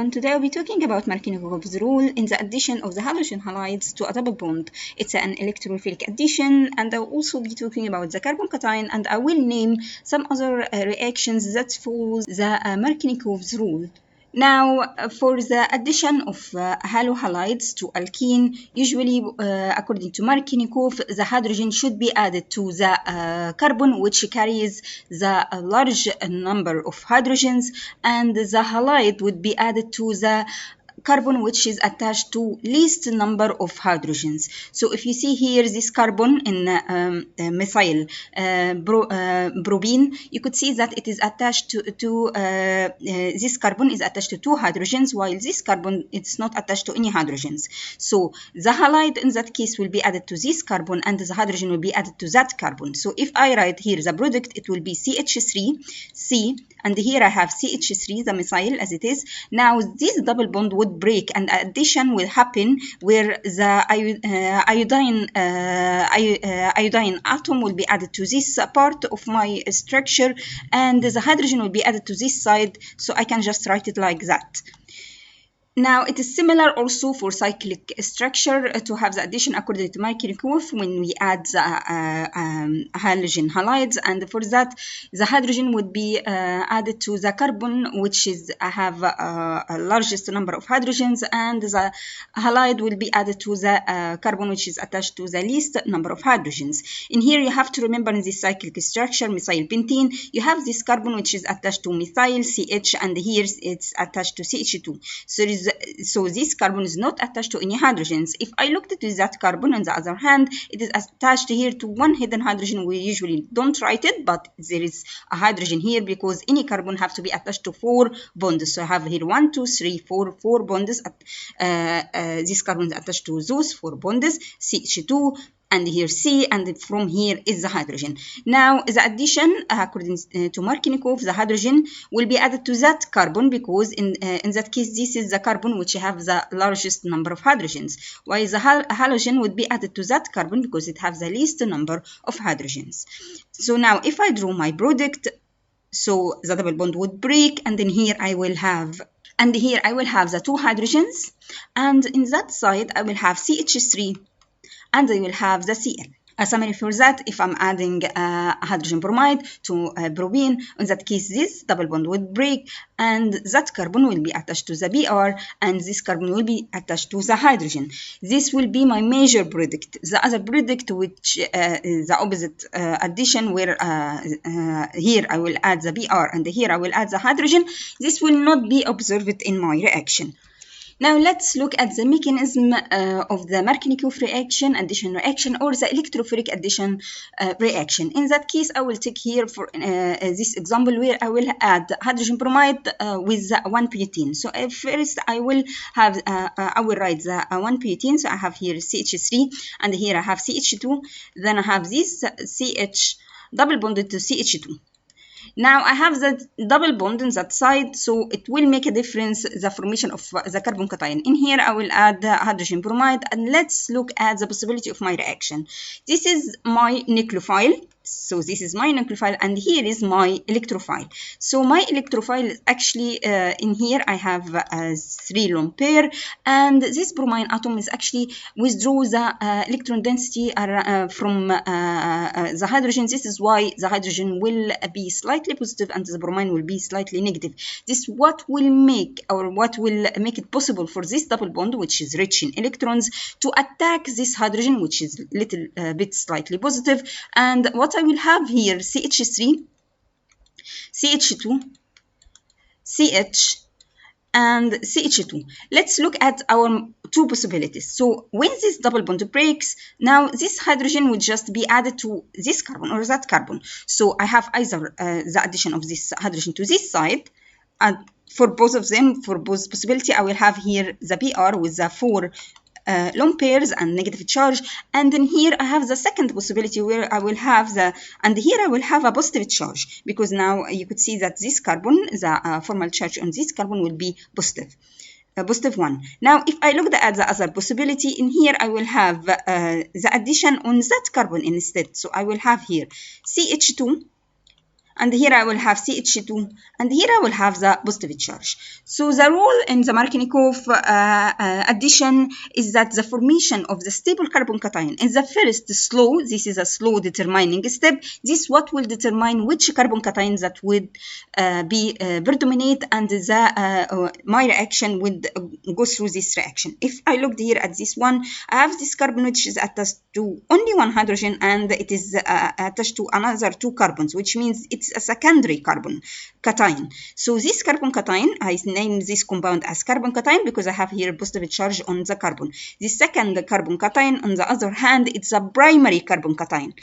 everyone. Today I'll be talking about Markovnikov's rule in the addition of the halogen halides to a double bond. It's an electrophilic addition, and I'll also be talking about the carbon cation, and I will name some other reactions that follow the Markovnikov's rule. Now, for the addition of halides to alkene, usually according to Markovnikov, the hydrogen should be added to the carbon, which carries the large number of hydrogens, and the halide would be added to the carbon which is attached to least number of hydrogens. So if you see here this carbon in methyl propene, you could see that it is attached to this carbon is attached to 2 hydrogens, while this carbon it's not attached to any hydrogens. So the halide in that case will be added to this carbon, and the hydrogen will be added to that carbon. So if I write here the product, it will be CH3C, and here I have CH3, the methyl as it is. Now this double bond would break, and addition will happen where the iodine atom will be added to this part of my structure, and the hydrogen will be added to this side. So I can just write it like that. Now, it is similar also for cyclic structure to have the addition according to Markovnikov when we add the halogen halides, and for that the hydrogen would be added to the carbon which is have largest number of hydrogens, and the halide will be added to the carbon which is attached to the least number of hydrogens. In here you have to remember in this cyclic structure methyl pentene, you have this carbon which is attached to methyl CH, and here it's attached to CH2. So this carbon is not attached to any hydrogens. If I looked at that carbon, on the other hand, it is attached here to one hidden hydrogen. We usually don't write it, but there is a hydrogen here because any carbon have to be attached to 4 bonds. So I have here 1, 2, 3, 4 bonds. This carbon is attached to those 4 bonds, CH2. And here C, and from here is the hydrogen. Now, the addition, according to Markovnikov, the hydrogen will be added to that carbon because in that case, this is the carbon which have the largest number of hydrogens, while the halogen would be added to that carbon because it has the least number of hydrogens. So now, if I draw my product, so the double bond would break, and then here I will have the 2 hydrogens, and in that side I will have CH3, and I will have the Cl. A summary for that, if I'm adding hydrogen bromide to propene, in that case this double bond would break, and that carbon will be attached to the Br, and this carbon will be attached to the hydrogen. This will be my major product. The other product, which is the opposite addition, where here I will add the Br and here I will add the hydrogen, this will not be observed in my reaction. Now let's look at the mechanism of the Markovnikov reaction, addition reaction, or the electrophilic addition reaction. In that case, I will take here for this example where I will add hydrogen bromide with 1-butene. So first I will have I will write the 1-butene. So I have here CH3, and here I have CH2. Then I have this CH double bonded to CH2. Now I have the double bond on that side, so it will make a difference, the formation of the carbon cation. In here I will add the hydrogen bromide, and let's look at the possibility of my reaction. This is my nucleophile. So this is my nucleophile, and here is my electrophile. So my electrophile is actually in here I have 3 lone pair, and this bromine atom is actually withdraw the electron density from the hydrogen. This is why the hydrogen will be slightly positive and the bromine will be slightly negative. This what will make it possible for this double bond, which is rich in electrons, to attack this hydrogen, which is little bit slightly positive. And what I will have here CH3, CH2, CH, and CH2. Let's look at our 2 possibilities. So when this double bond breaks, now this hydrogen would just be added to this carbon or that carbon. So I have either the addition of this hydrogen to this side, and for both of them, for both possibility, I will have here the Br with the 4 lone pairs and negative charge, and then here I have the second possibility where I will have here I will have a positive charge, because now you could see that this carbon, the formal charge on this carbon will be positive. Positive 1. Now, if I look at the other possibility, in here I will have the addition on that carbon instead. So I will have here CH2 and here I will have CH2, and here I will have the positive charge. So the rule in the Markovnikov addition is that the formation of the stable carbon cation in the first slow, this is a slow determining step, this what will determine which carbon cation that would be predominate, and my reaction would go through this reaction. If I looked here at this one, I have this carbon which is attached to only one hydrogen, and it is attached to another 2 carbons, which means it's a secondary carbon cation. So this carbon cation, I name this compound as carbon cation because I have here positive charge on the carbon. The second carbon cation, on the other hand, it's a primary carbon cation.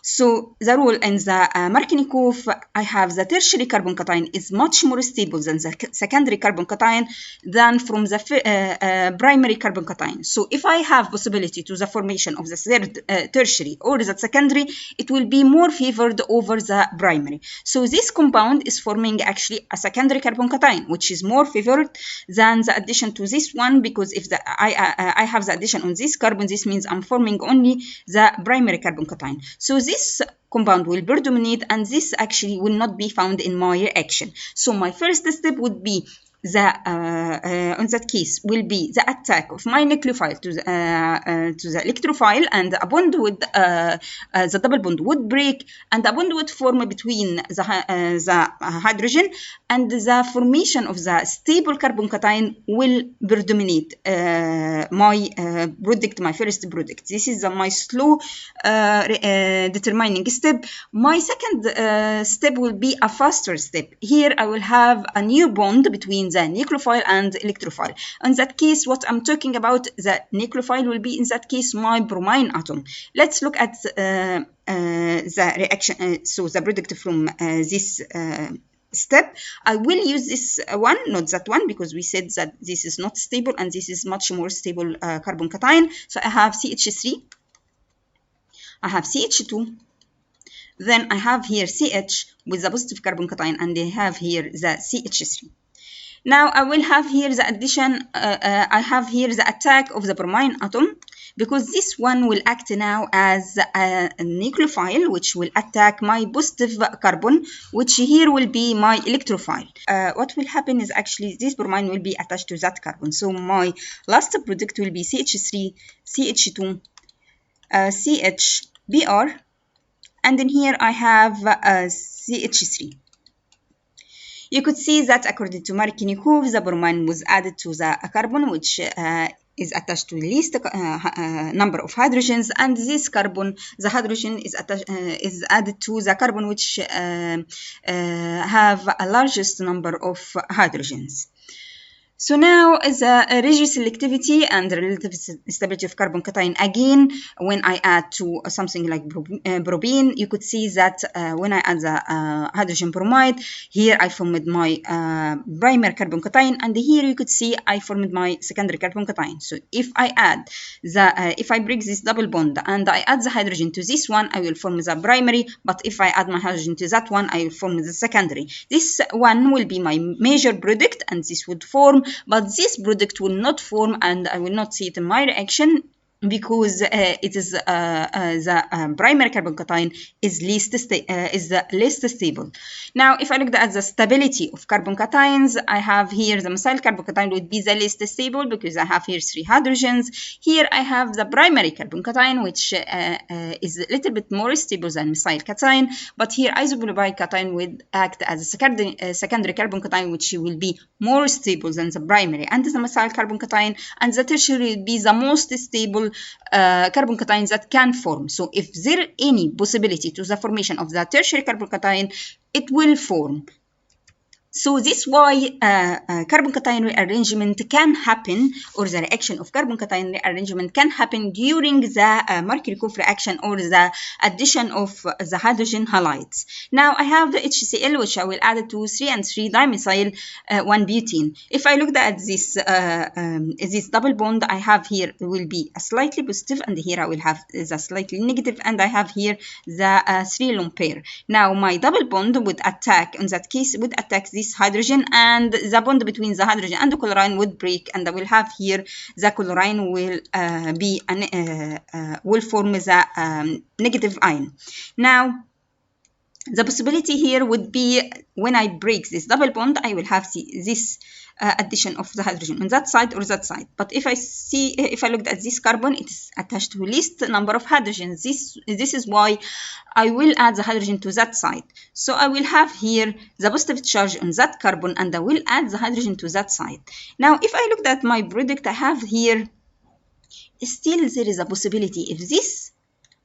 So the rule in the Markovnikov, I have the tertiary carbon cation is much more stable than the secondary carbon cation than from the primary carbon cation. So if I have possibility to the formation of the third tertiary or the secondary, it will be more favored over the primary. So this compound is forming actually a secondary carbon cation, which is more favored than the addition to this one, because if I have the addition on this carbon, this means I'm forming only the primary carbon cation. So this compound will predominate, and this actually will not be found in my reaction. So my first step would be in that case will be the attack of my nucleophile to the electrophile, and a bond would the double bond would break, and a bond would form between the hydrogen, and the formation of the stable carbon cation will predominate my product, my first product. This is my slow determining step. My second step will be a faster step. Here I will have a new bond between the nucleophile and electrophile. In that case, what I'm talking about, the nucleophile will be in that case my bromine atom. Let's look at the reaction, so the product from this step. I will use this one, not that one, because we said that this is not stable and this is much more stable carbon cation. So I have CH3, I have CH2, then I have here CH with the positive carbon cation, and I have here the CH3. Now I will have here the addition, I have here the attack of the bromine atom, because this one will act now as a nucleophile, which will attack my positive carbon, which here will be my electrophile. What will happen is actually this bromine will be attached to that carbon. So my last product will be CH3, CH2, CH, Br, and then here I have CH3. You could see that according to Markovnikov, the bromine was added to the carbon, which is attached to the least number of hydrogens, and this carbon, the hydrogen is added to the carbon which have a largest number of hydrogens. So now the regioselectivity and relative stability of carbon cation, again, when I add to something like bromine, you could see that when I add the hydrogen bromide, here I formed my primary carbon cation, and here you could see I formed my secondary carbon cation. So if I add if I break this double bond and I add the hydrogen to this one, I will form the primary, but if I add my hydrogen to that one, I will form the secondary. This one will be my major product, and this would form, but this product will not form, and I will not see it in my reaction, because it is the primary carbon cation is the least stable. Now, if I look at the stability of carbon cations, I have here the methyl carbon cation would be the least stable because I have here 3 hydrogens. Here I have the primary carbon cation, which is a little bit more stable than methyl cation, but here isoprolipide cation would act as a secondary carbon cation, which will be more stable than the primary and the methyl carbon cation, and the tertiary will be the most stable carbon cations that can form. So if there any possibility to the formation of the tertiary carbon cation, it will form. So this is why carbon cation rearrangement can happen, or the reaction of carbon cation rearrangement can happen during the Markovnikov reaction, or the addition of the hydrogen halides. Now I have the HCl, which I will add it to 3 and 3 dimethyl 1-butene. If I look at this double bond, I have here will be a slightly positive, and here I will have the slightly negative, and I have here the 3 lone pair. Now my double bond would attack, in that case, would attack this hydrogen, and the bond between the hydrogen and the chlorine would break, and I will have here the chlorine will will form the negative ion. Now The possibility here would be when I break this double bond, I will have this addition of the hydrogen on that side or that side. But if I looked at this carbon, it is attached to least number of hydrogens. This is why I will add the hydrogen to that side. So I will have here the positive charge on that carbon, and I will add the hydrogen to that side. Now, if I looked at my product, I have here still there is a possibility if this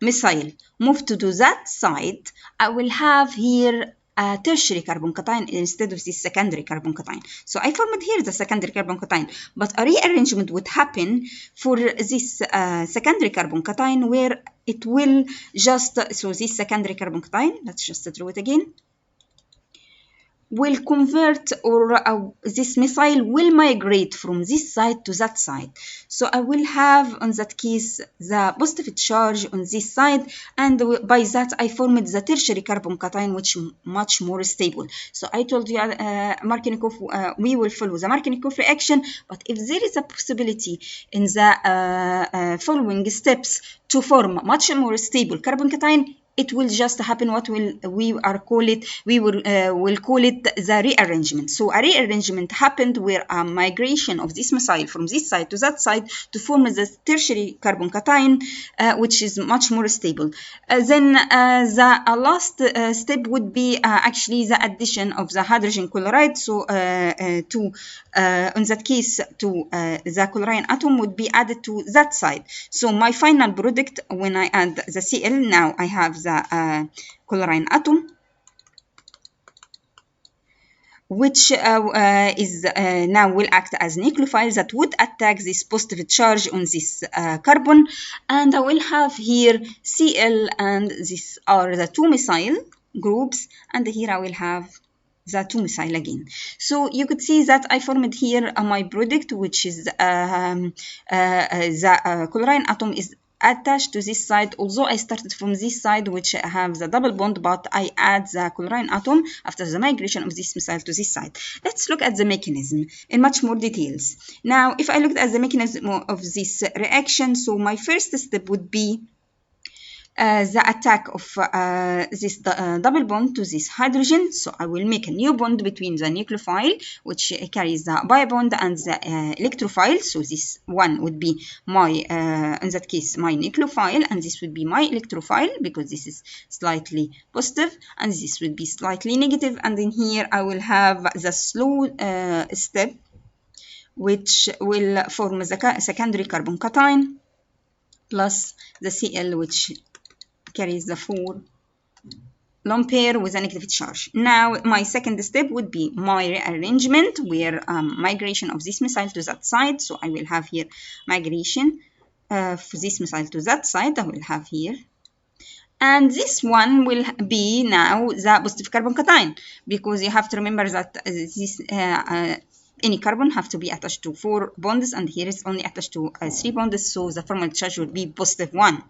missile move to that side, I will have here a tertiary carbon cation instead of this secondary carbon cation. So I formed here the secondary carbon cation, but a rearrangement would happen for this secondary carbon cation where it will just, so this secondary carbon cation, let's just draw it again, will convert, or this missile will migrate from this side to that side. So I will have on that case the positive charge on this side, and by that I formed the tertiary carbon cation, which is much more stable. So I told you Markovnikov, we will follow the Markovnikov reaction, but if there is a possibility in the following steps to form much more stable carbon cation, it will just happen what we will call it the rearrangement. So a rearrangement happened where a migration of this missile from this side to that side to form the tertiary carbon cation, which is much more stable. Then the last step would be actually the addition of the hydrogen chloride. So in that case, the chlorine atom would be added to that side. So my final product, when I add the Cl, now I have the chlorine atom, which is now will act as nucleophile that would attack this positive charge on this carbon, and I will have here Cl, and these are the two methyl groups, and here I will have the two methyl again. So you could see that I formed here my product, which is the chlorine atom is attached to this side, although I started from this side which have the double bond, but I add the chlorine atom after the migration of this methyl to this side. Let's look at the mechanism in much more details. Now, if I looked at the mechanism of this reaction, so my first step would be the attack of this double bond to this hydrogen. So I will make a new bond between the nucleophile, which carries the pi bond, and the electrophile. So this one would be my, in that case, my nucleophile, and this would be my electrophile, because this is slightly positive, and this would be slightly negative. And then here I will have the slow step, which will form the secondary carbon cation, plus the Cl, which carries the 4 lone pair with a negative charge. Now, my second step would be my rearrangement, where migration of this missile to that side. So I will have here migration for this missile to that side. I will have here. And this one will be now the positive carbon cation, because you have to remember that this any carbon have to be attached to 4 bonds, and here is only attached to 3 bonds, so the formal charge will be positive 1.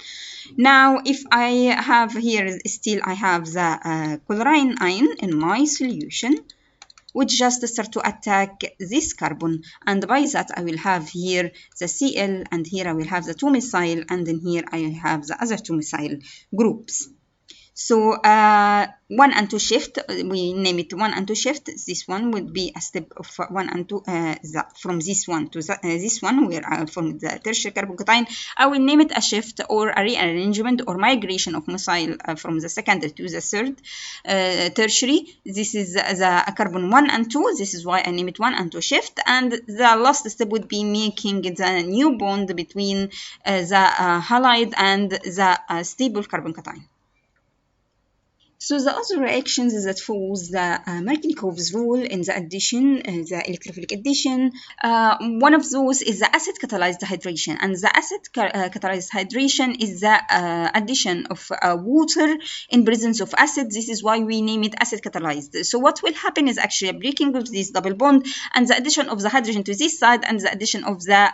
Now, if I have here still, I have the chlorine ion in my solution, which just start to attack this carbon, and by that I will have here the Cl, and here I will have the 2 methyl, and then here I have the other 2 methyl groups. So 1 and 2 shift, we name it 1 and 2 shift. This one would be a step of 1 and 2, from this one to this one, where I form the tertiary carbon cation. I will name it a shift or a rearrangement or migration of methyl from the secondary to the third tertiary. This is the carbon 1 and 2. This is why I name it 1 and 2 shift. And the last step would be making the new bond between the halide and the stable carbon cation. So the other reactions that follows the Markovnikov's rule in the addition, the electrophilic addition, one of those is the acid catalyzed hydration, and the acid catalyzed hydration is the addition of water in presence of acid. This is why we name it acid catalyzed. So what will happen is actually a breaking of this double bond and the addition of the hydrogen to this side and the addition of the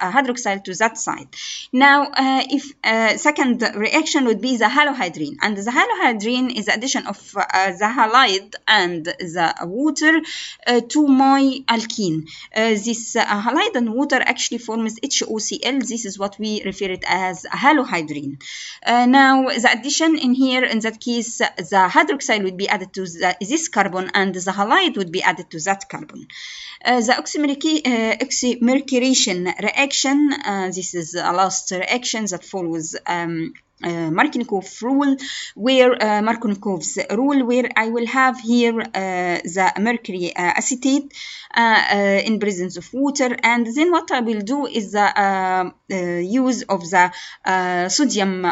hydroxyl to that side. Now, if second reaction would be the halohydrine, and the halohydrine is the addition of the halide and the water to my alkene. This halide and water actually forms HOCl. This is what we refer it as halohydrine. Now the addition in here, in that case, the hydroxyl would be added to this carbon and the halide would be added to that carbon. The oxymercuration reaction, this is the last reaction that follows Markovnikov rule, where Markovnikov's rule, where I will have here the mercury acetate in presence of water, and then what I will do is the use of the sodium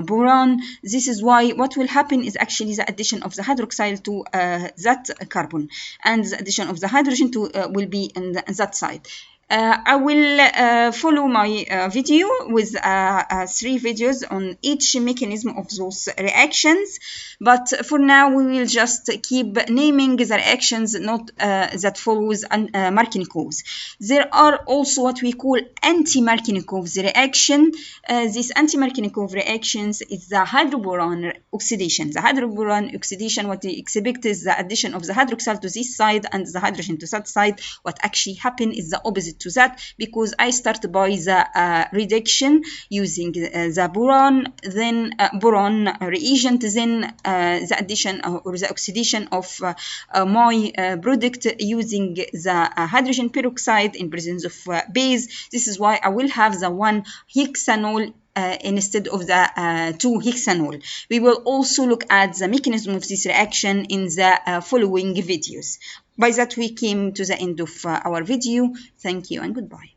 boron. This is why what will happen is actually the addition of the hydroxyl to that carbon, and the addition of the hydrogen to will be in that side. I will follow my video with 3 videos on each mechanism of those reactions, but for now we will just keep naming the reactions not that follows Markovnikov's. There are also what we call anti-Markovnikov's reaction. These anti-Markovnikov reactions is the hydroboron oxidation. The hydroboron oxidation, what we expect is the addition of the hydroxyl to this side and the hydrogen to that side. What actually happens is the opposite to that, because I start by the reduction using the boron, then boron reagent, then the addition or the oxidation of my product using the hydrogen peroxide in presence of base. This is why I will have the 1 hexanol instead of the 2 hexanol. We will also look at the mechanism of this reaction in the following videos. By that, we came to the end of our video. Thank you and goodbye.